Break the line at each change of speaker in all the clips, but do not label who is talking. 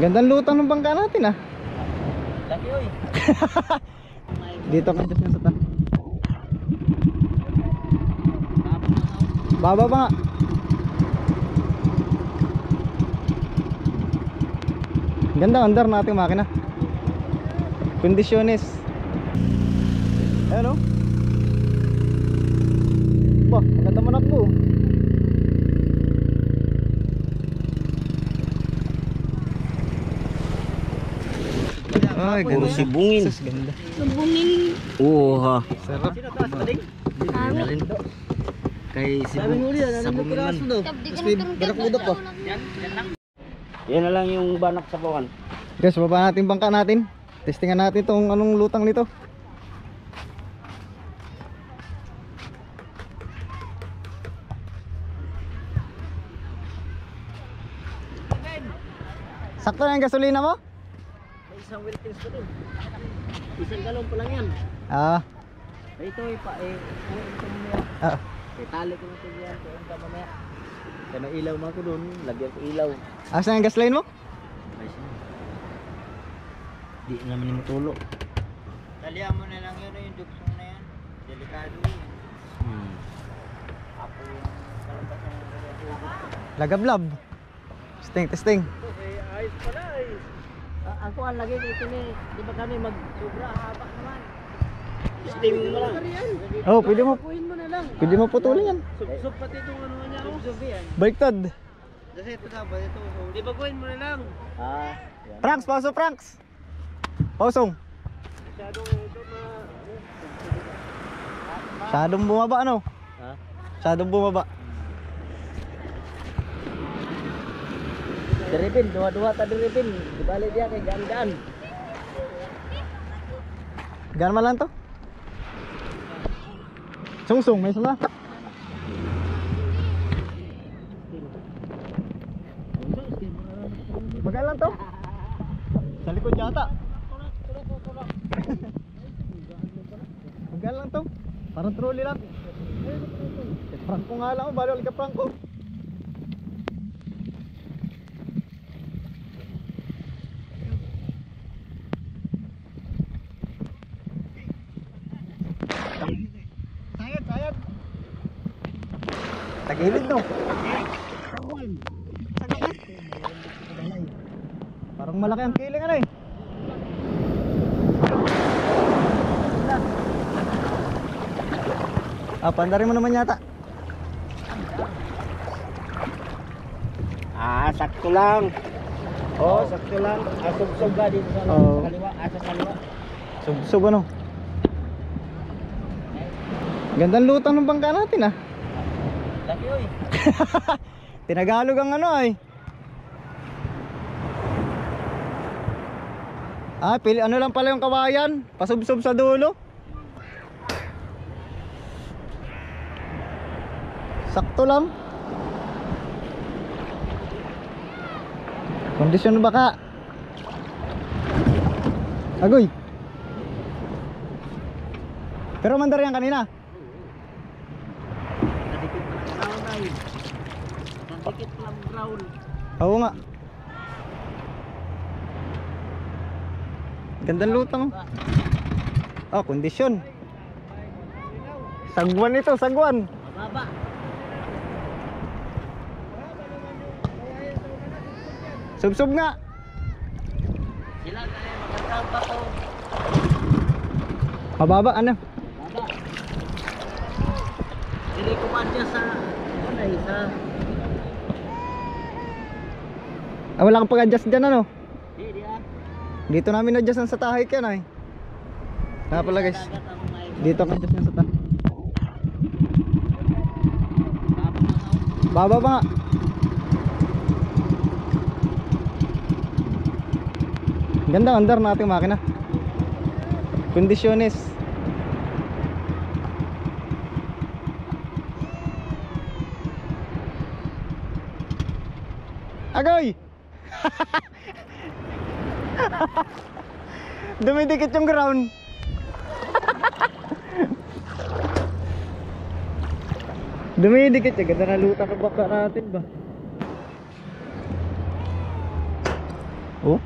Gandang lutang ng bangka natin ah.
Laki oy.
Dito ka dito sa ta. Baba pa nga. Ganda under nating makina. Kondisyones. Ayan o. Bah, maganda manakbo. Ay,
Puro sibungin.
Ganda.
Lubungin.
Oo ha.
Sarap.
Amin.
Kay sibungin man.
Tapdi ka ng
barakuda pa.
Yan na lang yung banak sa pawan.
Guys, baba natin bangka natin. Testingan natin tong anong lutang nito. Sakto na yung gasolina mo?
May isang Wilkins pa din. Isang galon pa lang yan.
Ah.
Ito ay pa eh. Ano ito mamaya?
Ah.
Tali ko na ito yan. Kaya ito mamaya. Kaya may ilaw mo ako doon. Lagyan ko ilaw.
Asan yung gasoline mo?
Ay siya. Di naman yung matulo.
Talihan mo na lang yun yung duksong na yan. Delikado yun. Ako yung kalabasan ng kalabasan.
Lagablab. Testing, testing.
Ayos pala eh.
Ako ang lagay ko ito ni. Di ba kami mag-sobra haba naman. Steam mo lang.
Oh, pwede mo.
Puhin mo na lang.
Pwede mo putulin yan.
Sub pati itong ano niya. Sub yan.
Baliktad.
Kasi ito dapat ito. Di ba kuhin mo na lang?
Ah.
Pranks, pauso pranks. Pausong.
Masyadong ito
Masyadong bumaba ano?
Ha?
Masyadong bumaba.
Diripin, dua-dua ta diripin. Di bali dia kay gaan-gaan.
Gaan man lang to. Sungsung, may suma. Magaan lang to. Sa likod yata. Magaan lang to. Parang trolley lang. Prangko nga lang, balo ulit ka prangko. Sayad, sayad. Tagilid no. Parang malaki ang kiling ano eh. Ah, pandarin mo naman yata.
Sakto lang. Oh, sakto lang. Sub-sub ba dito sa
Oo.
kaliwa? Sa kaliwa.
Sub ano. Gandang lutang ng bangka natin ah.
Laki oy.
Tinagalog ang ano ay. Ah, pili ano lang pala yung kawayan, pasubsob sa dulo. Sakto lang. Kondisyon baka. Agoy. Pero mandar yan kanina.
Nadikit pa ng ground ay. Nadikit pa ng ground.
Oo nga. Gandang lutang. Oh, kondisyon. Sagwan ito, sagwan.
Mababa.
Subsob nga.
Sila kaya magandang pa to.
Mababa ano?
Baba. Dili ko man niya sa ano ay sa
Ah, wala kang pag-adjust dyan ano?
di ah.
Dito namin adjustan sa tahay yan ay. Kaya pala guys.
Dagat ang may
Dito ka adjustan sa tahay.
baba.
Baba pa nga. Ganda under nating makina. Kondisyones. Agoy! Dumidikit yung ground. Dumidikit yung ganda na luta ka baka natin ba? Oh.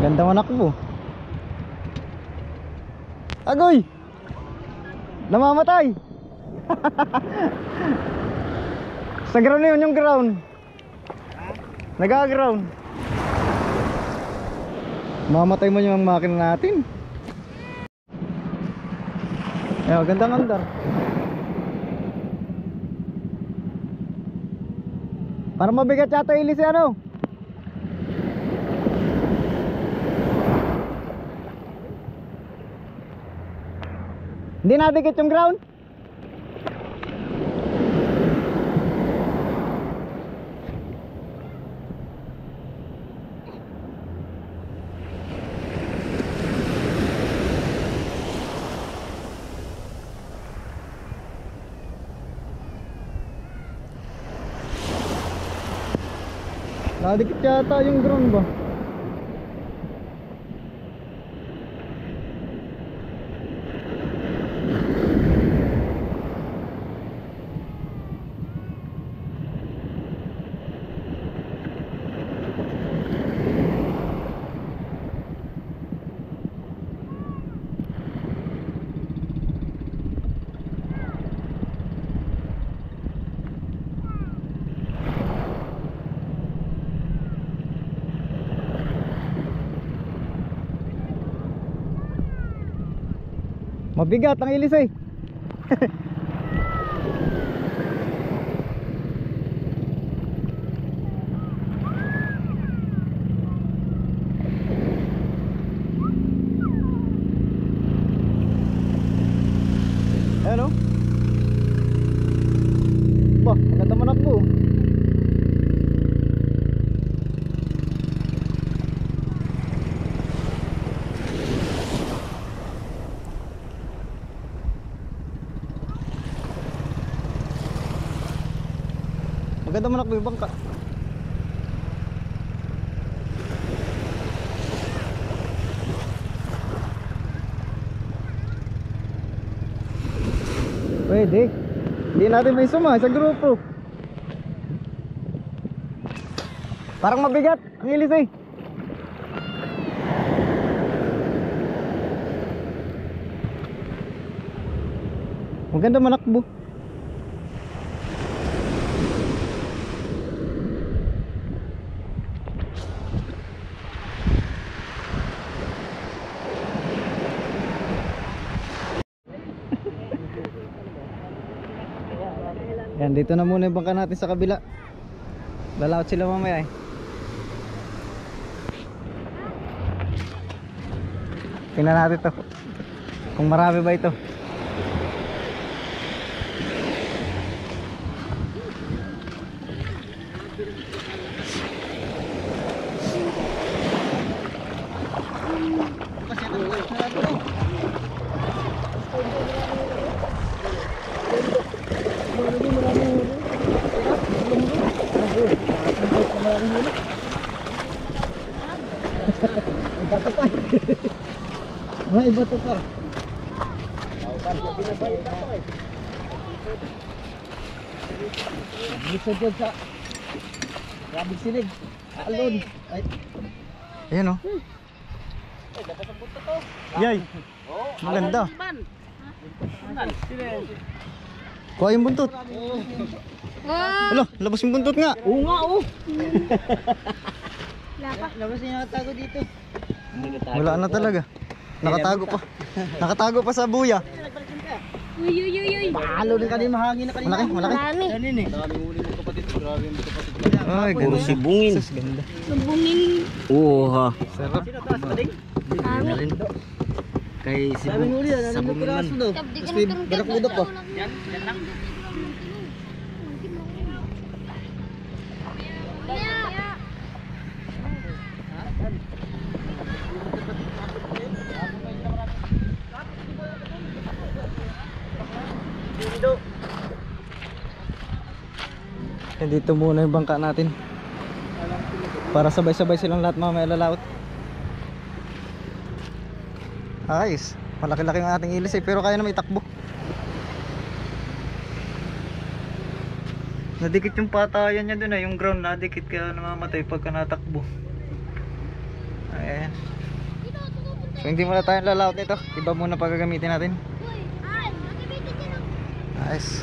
Gandang anak mo. Agoy! Namamatay! Sa ground na yun, yung ground. Nag-ground. Mamatay mo yung makina natin. Ayun, gandang andar. Para mabigat yata ilis ano. Hindi nadikit yung ground. Nadikit yata yung ground ba? Mabigat ang ilis eh. Ayan o. Bah, maganda manakbo. Maganda manakbo yung bangka. Pwede. Hindi natin may suma sa grupo. Parang mabigat ang ilis eh. Maganda manakbo. Yan, dito na muna yung bangka natin sa kabila. Lalaot sila mamaya eh. Tingnan natin to kung marami ba ito. May iba to pa. Bisa dyan sa Rabig Sinig. Alon. Ayan o. Yay. Maganda. Kuha yung buntot. Alo, labas yung buntot nga.
Oo nga oh.
Labas na yung nakatago dito.
Wala na talaga. Nakatago pa. Nakatago pa sa buya.
Uy, uy, uy, uy.
Palo na kanina, mahangin na kanina.
Malaki, malaki.
Marami.
Kanin eh.
Ay, ganda.
Sibungin.
Sus, ganda.
Lubungin.
Oo ha.
Sarap.
Sino taas paling?
Marami.
Kay
Daming huli yan, daming piraso daw.
Tapos
Tapos may barakudok pa.
Yan lang.
Dito muna yung bangka natin para sabay-sabay silang lahat mamaya lalaot. Ayos. Malaki-laki ang ating ilis eh, pero kaya naman itakbo. Nadikit yung patayan niya dun eh, yung ground nadikit kaya namamatay pagka natakbo. Ayan. So hindi muna tayo lalaot nito. Iba muna pagagamitin natin. Ayos.